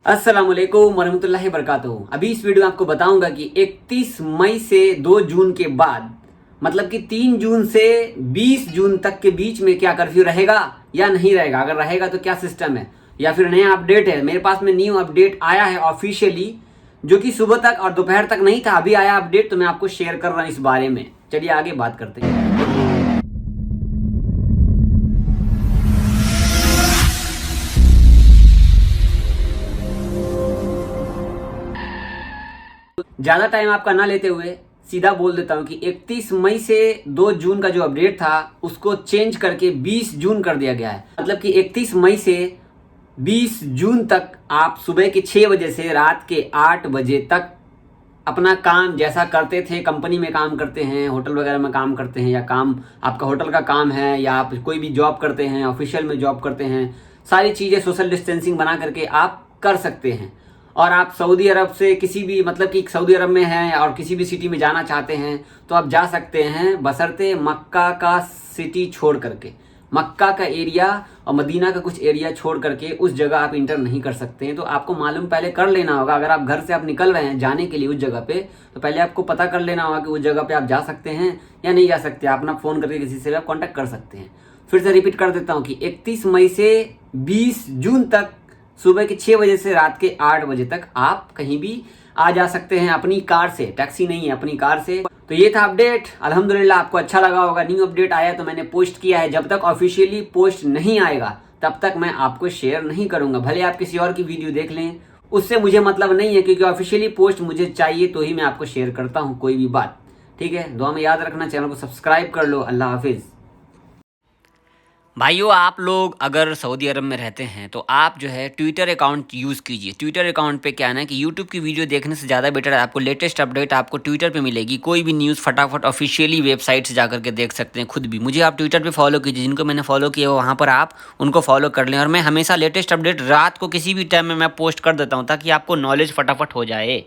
अस्सलामुअलैकुम वरहमतुल्लाहि वबरकातुहू। अभी इस वीडियो में आपको बताऊंगा कि 31 मई से 2 जून के बाद मतलब कि 3 जून से 20 जून तक के बीच में क्या कर्फ्यू रहेगा या नहीं रहेगा। अगर रहेगा तो क्या सिस्टम है या फिर नया अपडेट है। मेरे पास में न्यू अपडेट आया है ऑफिशियली, जो कि सुबह तक और दोपहर तक नहीं था, अभी आया अपडेट, तो मैं आपको शेयर कर रहा हूँ इस बारे में। चलिए आगे बात करते हैं। ज़्यादा टाइम आपका ना लेते हुए सीधा बोल देता हूं कि 31 मई से 2 जून का जो अपडेट था उसको चेंज करके 20 जून कर दिया गया है। मतलब कि 31 मई से 20 जून तक आप सुबह के 6 बजे से रात के 8 बजे तक अपना काम जैसा करते थे, कंपनी में काम करते हैं, होटल वगैरह में काम करते हैं, या काम आपका होटल का काम है, या आप कोई भी जॉब करते हैं, ऑफिशियल में जॉब करते हैं, सारी चीज़ें सोशल डिस्टेंसिंग बना करके आप कर सकते हैं। और आप सऊदी अरब से किसी भी मतलब कि सऊदी अरब में हैं और किसी भी सिटी में जाना चाहते हैं तो आप जा सकते हैं, बशर्ते मक्का का सिटी छोड़ करके, मक्का का एरिया और मदीना का कुछ एरिया छोड़ करके उस जगह आप इंटर नहीं कर सकते हैं। तो आपको मालूम पहले कर लेना होगा। अगर आप घर से आप निकल रहे हैं जाने के लिए उस जगह पे, तो पहले आपको पता कर लेना होगा कि उस जगह पे आप जा सकते हैं या नहीं जा सकते। आप अपना फ़ोन करके किसी से भी आप कॉन्टैक्ट कर सकते हैं। फिर से रिपीट कर देता हूँ कि 31 मई से 20 जून तक सुबह के 6 बजे से रात के 8 बजे तक आप कहीं भी आ जा सकते हैं अपनी कार से। टैक्सी नहीं है, अपनी कार से। तो ये था अपडेट। अल्हम्दुलिल्लाह आपको अच्छा लगा होगा। न्यू अपडेट आया तो मैंने पोस्ट किया है। जब तक ऑफिशियली पोस्ट नहीं आएगा तब तक मैं आपको शेयर नहीं करूंगा। भले आप किसी और की वीडियो देख लें, उससे मुझे मतलब नहीं है, क्योंकि ऑफिशियली पोस्ट मुझे चाहिए तो ही मैं आपको शेयर करता हूँ कोई भी बात। ठीक है, दुआ में याद रखना, चैनल को सब्सक्राइब कर लो। अल्लाह हाफिज़। भाइयों, आप लोग अगर सऊदी अरब में रहते हैं तो आप जो है ट्विटर अकाउंट यूज़ कीजिए। ट्विटर अकाउंट पे क्या है ना कि यूट्यूब की वीडियो देखने से ज़्यादा बेटर है, आपको लेटेस्ट अपडेट आपको ट्विटर पे मिलेगी। कोई भी न्यूज़ फटाफट ऑफिशियली वेबसाइट से जाकर के देख सकते हैं खुद भी। मुझे आप ट्विटर पे फॉलो कीजिए, जिनको मैंने फॉलो किया वहाँ पर आप उनको फॉलो कर लें। और मैं हमेशा लेटेस्ट अपडेट रात को किसी भी टाइम में मैं पोस्ट कर देता हूँ ताकि आपको नॉलेज फटाफट हो जाए।